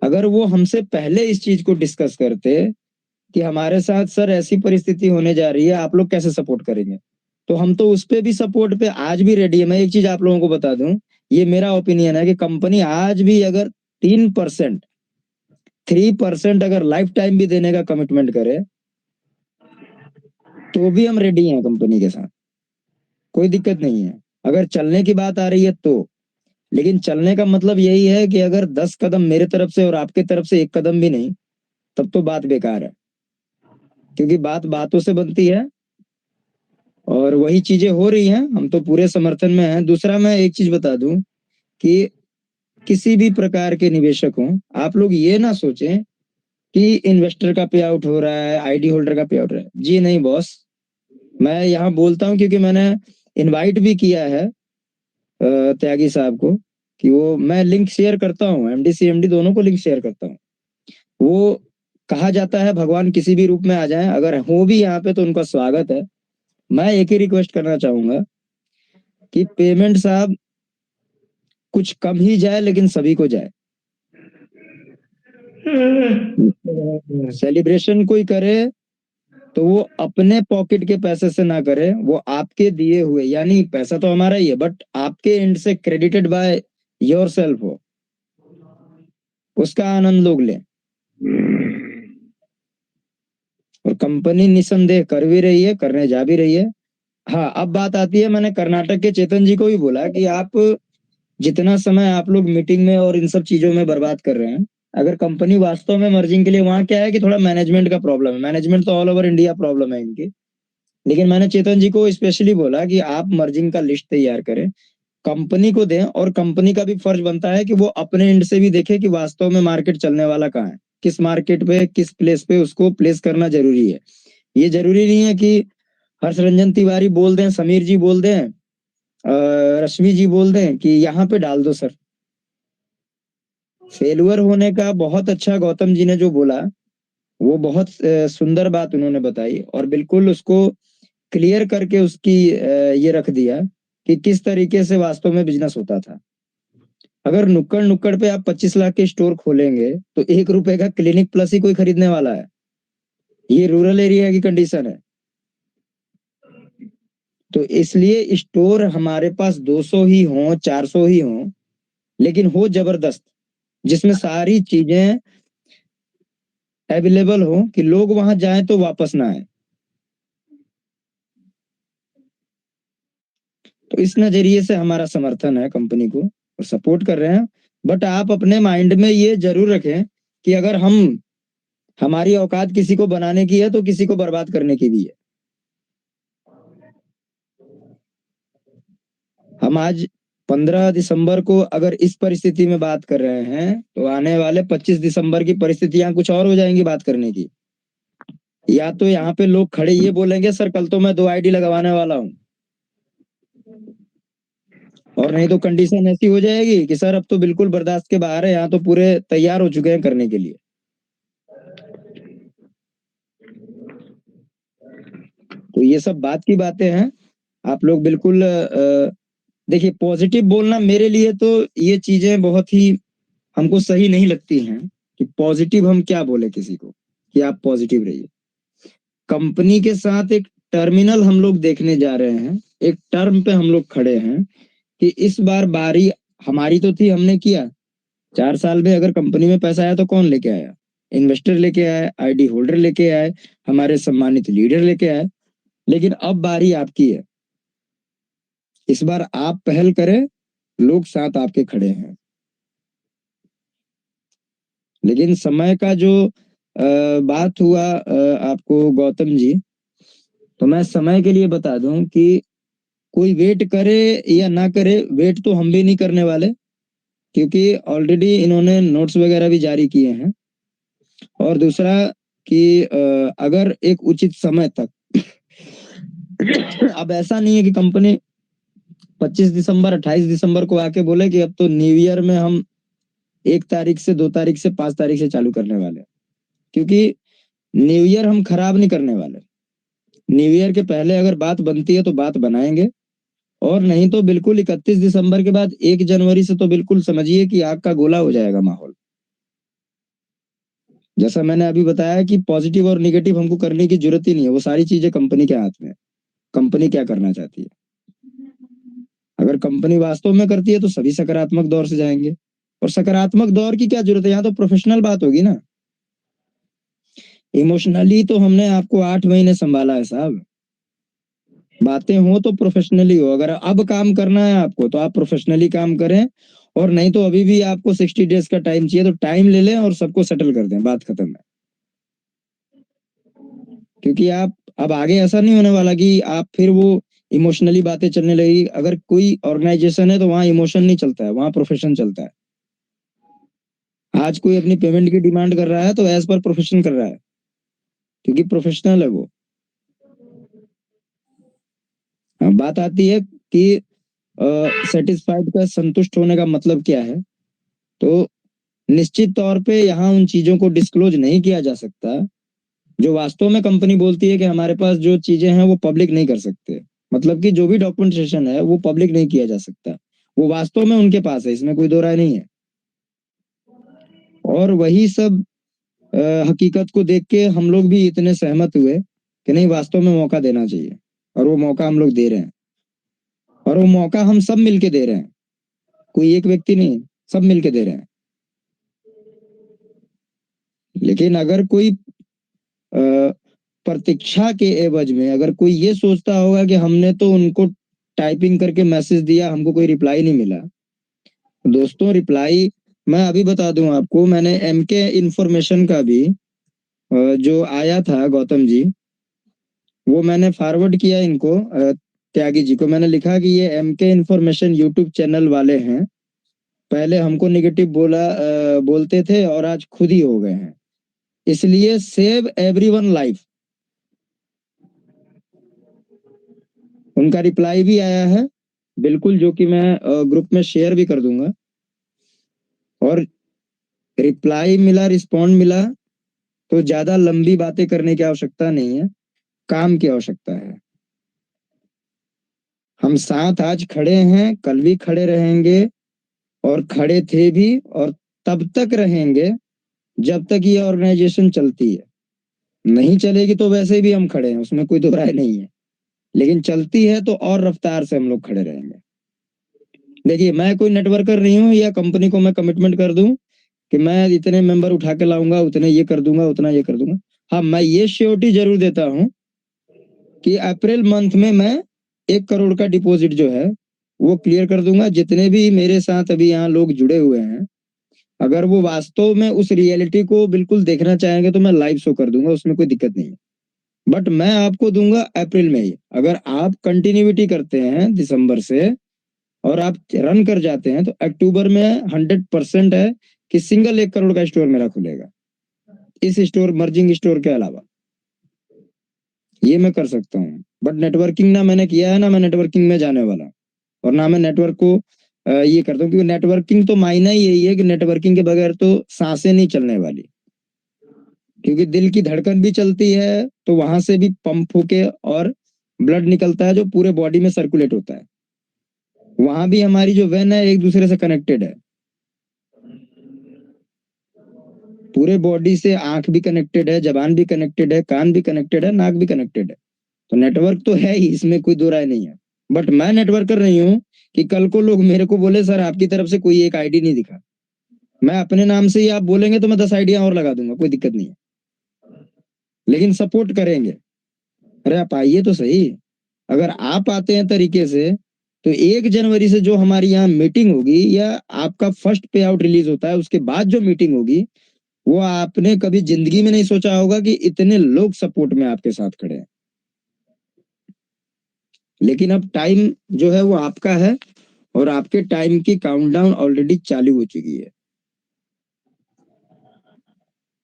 अगर वो हमसे पहले इस चीज को डिस्कस करते कि हमारे साथ सर ऐसी परिस्थिति होने जा रही है, आप लोग कैसे सपोर्ट करेंगे, तो हम तो उस पे भी सपोर्ट पे आज भी रेडी है। मैं एक चीज आप लोगों को बता दूं, ये मेरा ओपिनियन है कि कंपनी आज भी अगर 3% 3% अगर लाइफ टाइम भी देने का कमिटमेंट करे तो भी हम रेडी हैं कंपनी के साथ, कोई दिक्कत नहीं है। अगर चलने की बात आ रही है तो, लेकिन चलने का मतलब यही है कि अगर 10 कदम मेरे तरफ से और आपके तरफ से एक कदम भी नहीं, तब तो बात बेकार है, क्योंकि बात बातों से बनती है और वही चीजें हो रही हैं। हम तो पूरे समर्थन में हैं। दूसरा मैं एक चीज बता दूं कि किसी भी प्रकार के निवेशक हो, आप लोग ये ना सोचें कि इन्वेस्टर का पे आउट हो रहा है, आईडी होल्डर का पे आउट हो रहा है। जी नहीं बॉस, मैं यहाँ बोलता हूँ क्योंकि मैंने इनवाइट भी किया है त्यागी साहब को, कि वो मैं लिंक शेयर करता हूँ, एमडी सीएमडी दोनों को लिंक शेयर करता हूँ। वो कहा जाता है भगवान किसी भी रूप में आ जाए, अगर हो भी यहाँ पे तो उनका स्वागत है। मैं एक ही रिक्वेस्ट करना चाहूंगा कि पेमेंट साहब कुछ कम ही जाए लेकिन सभी को जाए। सेलिब्रेशन कोई करे तो वो अपने पॉकेट के पैसे से ना करे, वो आपके दिए हुए, यानी पैसा तो हमारा ही है बट आपके एंड से क्रेडिटेड बाय योर सेल्फ हो, उसका आनंद लोग लें। और कंपनी निसंदेह कर भी रही है, करने जा भी रही है। हाँ, अब बात आती है, मैंने कर्नाटक के चेतन जी को भी बोला कि आप जितना समय आप लोग मीटिंग में और इन सब चीजों में बर्बाद कर रहे हैं, अगर कंपनी वास्तव में मर्जिंग के लिए, वहां क्या है कि थोड़ा मैनेजमेंट का प्रॉब्लम है, मैनेजमेंट तो ऑल ओवर इंडिया प्रॉब्लम है इनकी, लेकिन मैंने चेतन जी को स्पेशली बोला कि आप मर्जिंग का लिस्ट तैयार करें, कंपनी को दें, और कंपनी का भी फर्ज बनता है कि वो अपने एंड से भी देखे कि वास्तव में मार्केट चलने वाला कहाँ है, किस मार्केट पे, किस प्लेस पे उसको प्लेस करना जरूरी है। ये जरूरी नहीं है कि हर्ष रंजन तिवारी बोल दें, समीर जी बोल दें, रश्मि जी बोल दें कि यहाँ पे डाल दो सर। फेलुअर होने का बहुत अच्छा गौतम जी ने जो बोला, वो बहुत सुंदर बात उन्होंने बताई और बिल्कुल उसको क्लियर करके उसकी ये रख दिया कि किस तरीके से वास्तव में बिजनेस होता था। अगर नुक्कड़ नुक्कड़ पे आप 25 लाख के स्टोर खोलेंगे तो 1 रुपए का क्लिनिक प्लस ही कोई खरीदने वाला है। ये रूरल एरिया की कंडीशन है। तो इसलिए स्टोर हमारे पास 200 ही हो, 400 ही हो, लेकिन हो जबरदस्त, जिसमें सारी चीजें अवेलेबल हो कि लोग वहां जाएं तो वापस ना आए। तो इस नजरिए से हमारा समर्थन है कंपनी को और सपोर्ट कर रहे हैं। बट आप अपने माइंड में ये जरूर रखें कि अगर हमारी औकात किसी को बनाने की है तो किसी को बर्बाद करने की भी है। हम आज 15 दिसंबर को अगर इस परिस्थिति में बात कर रहे हैं तो आने वाले 25 दिसंबर की परिस्थितियां कुछ और हो जाएंगी बात करने की। या तो यहाँ पे लोग खड़े ये बोलेंगे सर कल तो मैं 2 आईडी लगवाने वाला हूँ, और नहीं तो कंडीशन ऐसी हो जाएगी कि सर अब तो बिल्कुल बर्दाश्त के बाहर है, यहाँ तो पूरे तैयार हो चुके हैं करने के लिए। तो ये सब बात की बातें हैं। आप लोग बिल्कुल देखिए, पॉजिटिव बोलना मेरे लिए तो ये चीजें बहुत ही हमको सही नहीं लगती हैं कि पॉजिटिव हम क्या बोले किसी को कि आप पॉजिटिव रहिए। कंपनी के साथ एक टर्मिनल हम लोग देखने जा रहे हैं, एक टर्म पे हम लोग खड़े हैं कि इस बार बारी हमारी तो थी, हमने किया। 4 साल में अगर कंपनी में पैसा आया तो कौन लेके आया? इन्वेस्टर लेके आए, आईडी होल्डर लेके आए, हमारे सम्मानित लीडर लेके आए। लेकिन अब बारी आपकी है, इस बार आप पहल करें, लोग साथ आपके खड़े हैं। लेकिन समय का जो बात हुआ आपको गौतम जी, तो मैं समय के लिए बता दूं कि कोई वेट करे या ना करे, वेट तो हम भी नहीं करने वाले, क्योंकि ऑलरेडी इन्होंने नोट्स वगैरह भी जारी किए हैं। और दूसरा कि अगर एक उचित समय तक अब ऐसा नहीं है कि कंपनी 25 दिसंबर 28 दिसंबर को आके बोले कि अब तो न्यू ईयर में हम 1 तारीख से 2 तारीख से 5 तारीख से चालू करने वाले हैं, क्योंकि न्यू ईयर हम खराब नहीं करने वाले। न्यू ईयर के पहले अगर बात बनती है तो बात बनाएंगे, और नहीं तो बिल्कुल 31 दिसंबर के बाद 1 जनवरी से तो बिल्कुल समझिए कि आग का गोला हो जाएगा माहौल। जैसा मैंने अभी बताया कि पॉजिटिव और निगेटिव हमको करने की जरूरत ही नहीं है, वो सारी चीजें कंपनी के हाथ में है, कंपनी क्या करना चाहती है। अगर कंपनी वास्तव में करती है तो सभी सकारात्मक दौर से जाएंगे, और सकारात्मक दौर की क्या जरूरत है, यहाँ तो प्रोफेशनल बात होगी ना। इमोशनली तो हमने आपको 8 महीने संभाला है साहब, बातें हो तो प्रोफेशनली हो। अगर अब काम करना है आपको तो आप प्रोफेशनली काम करें, और नहीं तो अभी भी आपको 60 डेज का टाइम चाहिए तो टाइम ले लें और सबको सेटल कर दें, बात खत्म है। क्योंकि आप अब आगे ऐसा नहीं होने वाला कि आप फिर वो इमोशनली बातें चलने लगी। अगर कोई ऑर्गेनाइजेशन है तो वहां इमोशन नहीं चलता है, वहां प्रोफेशन चलता है। आज कोई अपनी पेमेंट की डिमांड कर रहा है तो एज पर प्रोफेशन कर रहा है, क्योंकि प्रोफेशनल है वो। बात आती है कि सेटिस्फाइड का संतुष्ट होने का मतलब क्या है, तो निश्चित तौर पे यहाँ उन चीजों को डिस्क्लोज नहीं किया जा सकता जो वास्तव में कंपनी बोलती है कि हमारे पास जो चीजें हैं वो पब्लिक नहीं कर सकते। मतलब कि जो भी डॉक्यूमेंटेशन है वो पब्लिक नहीं किया जा सकता, वो वास्तव में उनके पास है, इसमें कोई दो राय नहीं है। और वही सब हकीकत को देख के हम लोग भी इतने सहमत हुए कि नहीं, वास्तव में मौका देना चाहिए, और वो मौका हम लोग दे रहे हैं। और वो मौका हम सब मिलके दे रहे हैं, कोई एक व्यक्ति नहीं, सब मिलके दे रहे हैं। लेकिन अगर कोई प्रतीक्षा के एवज में अगर कोई ये सोचता होगा कि हमने तो उनको टाइपिंग करके मैसेज दिया, हमको कोई रिप्लाई नहीं मिला। दोस्तों रिप्लाई मैं अभी बता दूं आपको, मैंने एमके इंफॉर्मेशन का भी जो आया था गौतम जी, वो मैंने फॉरवर्ड किया इनको, त्यागी जी को। मैंने लिखा कि ये एमके इंफॉर्मेशन यूट्यूब चैनल वाले हैं, पहले हमको निगेटिव बोलते थे और आज खुद ही हो गए हैं, इसलिए सेव एवरीवन लाइफ। उनका रिप्लाई भी आया है बिल्कुल, जो कि मैं ग्रुप में शेयर भी कर दूंगा। और रिप्लाई मिला, रिस्पॉन्ड मिला, तो ज्यादा लंबी बातें करने की आवश्यकता नहीं है, काम की आवश्यकता है। हम साथ आज खड़े हैं, कल भी खड़े रहेंगे, और खड़े थे भी, और तब तक रहेंगे जब तक ये ऑर्गेनाइजेशन चलती है। नहीं चलेगी तो वैसे भी हम खड़े हैं, उसमें कोई दो राय नहीं है, लेकिन चलती है तो और रफ्तार से हम लोग खड़े रहेंगे। देखिए, मैं कोई नेटवर्कर नहीं हूँ या कंपनी को मैं कमिटमेंट कर दूं कि मैं इतने मेंबर उठा के लाऊंगा, उतने ये कर दूंगा, उतना ये कर दूंगा। हाँ, मैं ये श्योरिटी जरूर देता हूँ कि अप्रैल मंथ में मैं 1 करोड़ का डिपॉजिट जो है वो क्लियर कर दूंगा। जितने भी मेरे साथ अभी यहाँ लोग जुड़े हुए हैं, अगर वो वास्तव में उस रियलिटी को बिल्कुल देखना चाहेंगे तो मैं लाइव शो कर दूंगा, उसमें कोई दिक्कत नहीं है। बट मैं आपको दूंगा अप्रैल में ही। अगर आप कंटिन्यूटी करते हैं दिसंबर से और आप रन कर जाते हैं तो अक्टूबर में 100% है कि सिंगल 1 करोड़ का स्टोर मेरा खुलेगा, इस स्टोर मर्जिंग स्टोर के अलावा। ये मैं कर सकता हूँ, बट नेटवर्किंग ना मैंने किया है, ना मैं नेटवर्किंग में जाने वाला, और ना मैं नेटवर्क को ये करता हूँ, क्योंकि नेटवर्किंग तो मायना ही यही है कि नेटवर्किंग के बगैर तो सांसें नहीं चलने वाली। क्योंकि दिल की धड़कन भी चलती है तो वहां से भी पंप होके और ब्लड निकलता है जो पूरे बॉडी में सर्कुलेट होता है। वहां भी हमारी जो वेन है एक दूसरे से कनेक्टेड है, पूरे बॉडी से। आंख भी कनेक्टेड है, जबान भी कनेक्टेड है, कान भी कनेक्टेड है, नाक भी कनेक्टेड है। तो नेटवर्क तो है ही, इसमें कोई दो राय नहीं है। बट मैं नेटवर्कर नहीं हूँ कि कल को लोग मेरे को बोले सर आपकी तरफ से कोई एक आईडी नहीं दिखा। मैं अपने नाम से ही, आप बोलेंगे तो मैं 10 आइडिया और लगा दूंगा, कोई दिक्कत नहीं है, लेकिन सपोर्ट करेंगे। अरे आप आइए तो सही। अगर आप आते हैं तरीके से तो 1 जनवरी से जो हमारी यहाँ मीटिंग होगी, या आपका फर्स्ट पे आउट रिलीज होता है उसके बाद जो मीटिंग होगी, वो आपने कभी जिंदगी में नहीं सोचा होगा कि इतने लोग सपोर्ट में आपके साथ खड़े हैं। लेकिन अब टाइम जो है वो आपका है, और आपके टाइम की काउंटडाउन ऑलरेडी चालू हो चुकी है।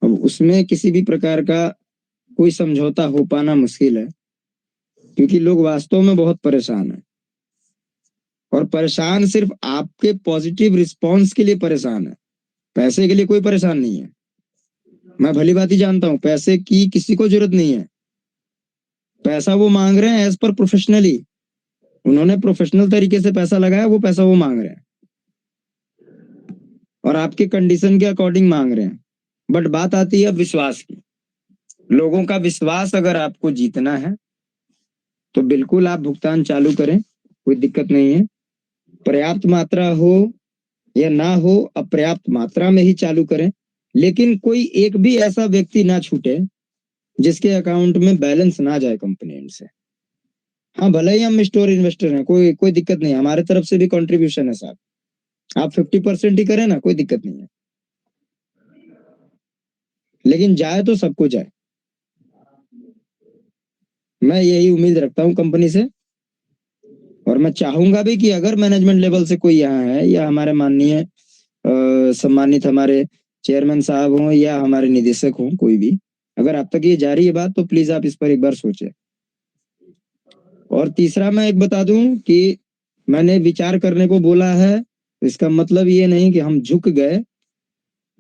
अब उसमें किसी भी प्रकार का कोई समझौता हो पाना मुश्किल है, क्योंकि लोग वास्तव में बहुत परेशान हैं, और परेशान सिर्फ आपके पॉजिटिव रिस्पॉन्स के लिए परेशान है, पैसे के लिए कोई परेशान नहीं है। मैं भली बात ही जानता हूँ पैसे की किसी को जरूरत नहीं है। पैसा वो मांग रहे हैं एज पर प्रोफेशनली, उन्होंने प्रोफेशनल तरीके से पैसा लगाया, वो पैसा वो मांग रहे हैं, और आपके कंडीशन के अकॉर्डिंग मांग रहे हैं। बट बात आती है विश्वास की। लोगों का विश्वास अगर आपको जीतना है तो बिल्कुल आप भुगतान चालू करें, कोई दिक्कत नहीं है। पर्याप्त मात्रा हो या ना हो, अपर्याप्त मात्रा में ही चालू करें, लेकिन कोई एक भी ऐसा व्यक्ति ना छूटे जिसके अकाउंट में बैलेंस ना जाए कंपनी एंड से। हाँ, भले ही हम स्टोर इन्वेस्टर हैं, कोई कोई दिक्कत नहीं है, हमारे तरफ से भी कंट्रीब्यूशन है साहब। आप 50% ही करें ना, कोई दिक्कत नहीं है, लेकिन जाए तो सबको जाए। मैं यही उम्मीद रखता हूँ कंपनी से, और मैं चाहूंगा भी कि अगर मैनेजमेंट लेवल से कोई यहाँ है या हमारे माननीय सम्मानित हमारे चेयरमैन साहब हों या हमारे निदेशक हों, कोई भी, अगर आप तक ये जा रही है बात तो प्लीज आप इस पर एक बार सोचें। और तीसरा मैं एक बता दूं कि मैंने विचार करने को बोला है, तो इसका मतलब ये नहीं कि हम झुक गए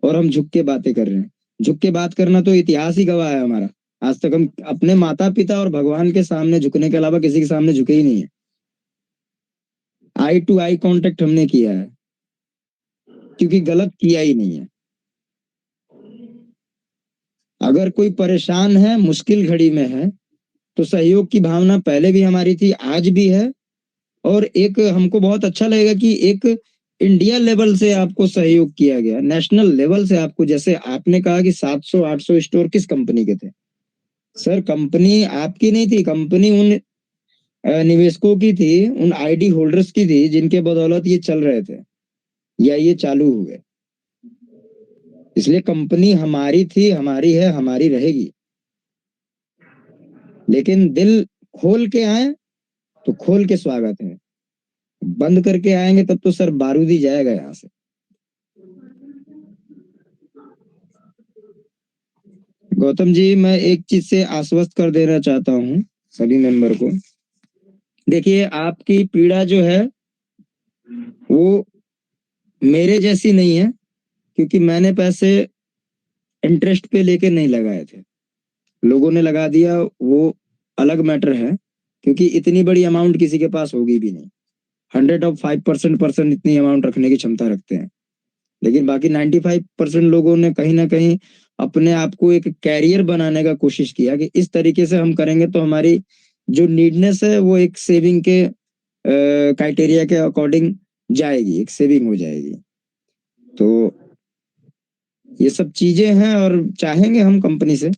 और हम झुक के बातें कर रहे हैं। झुक के बात करना तो इतिहास ही गवाह है हमारा। आज तक हम अपने माता पिता और भगवान के सामने झुकने के अलावा किसी के सामने झुके ही नहीं है। आई टू आई कांटेक्ट हमने किया है, क्योंकि गलत किया ही नहीं है। अगर कोई परेशान है, मुश्किल घड़ी में है, तो सहयोग की भावना पहले भी हमारी थी, आज भी है। और एक हमको बहुत अच्छा लगेगा कि एक इंडिया लेवल से आपको सहयोग किया गया, नेशनल लेवल से आपको, जैसे आपने कहा कि 700-800 स्टोर किस कंपनी के थे। सर, कंपनी आपकी नहीं थी, कंपनी उन निवेशकों की थी, उन आईडी होल्डर्स की थी जिनके बदौलत ये चल रहे थे या ये चालू हुए। इसलिए कंपनी हमारी थी, हमारी है, हमारी रहेगी। लेकिन दिल खोल के आए तो खोल के स्वागत है, बंद करके आएंगे तब तो सर बारूद ही जाएगा यहाँ से। गौतम जी, मैं एक चीज से आश्वस्त कर देना चाहता हूँ सभी मेंबर को। देखिए, आपकी पीड़ा जो है वो मेरे जैसी नहीं है, क्योंकि मैंने पैसे इंटरेस्ट पे लेके नहीं लगाए थे, लोगों ने लगा दिया, वो अलग मैटर है, क्योंकि इतनी बड़ी अमाउंट किसी के पास होगी भी नहीं। 100 of 5% पर्सन इतनी अमाउंट रखने की क्षमता रखते हैं, लेकिन बाकी 95% लोगों ने कहीं ना कहीं अपने आप को एक कैरियर बनाने का कोशिश किया कि इस तरीके से हम करेंगे तो हमारी जो नीडनेस है वो एक सेविंग के क्राइटेरिया के अकॉर्डिंग जाएगी, एक सेविंग हो जाएगी। तो ये सब चीजें हैं, और चाहेंगे हम कंपनी से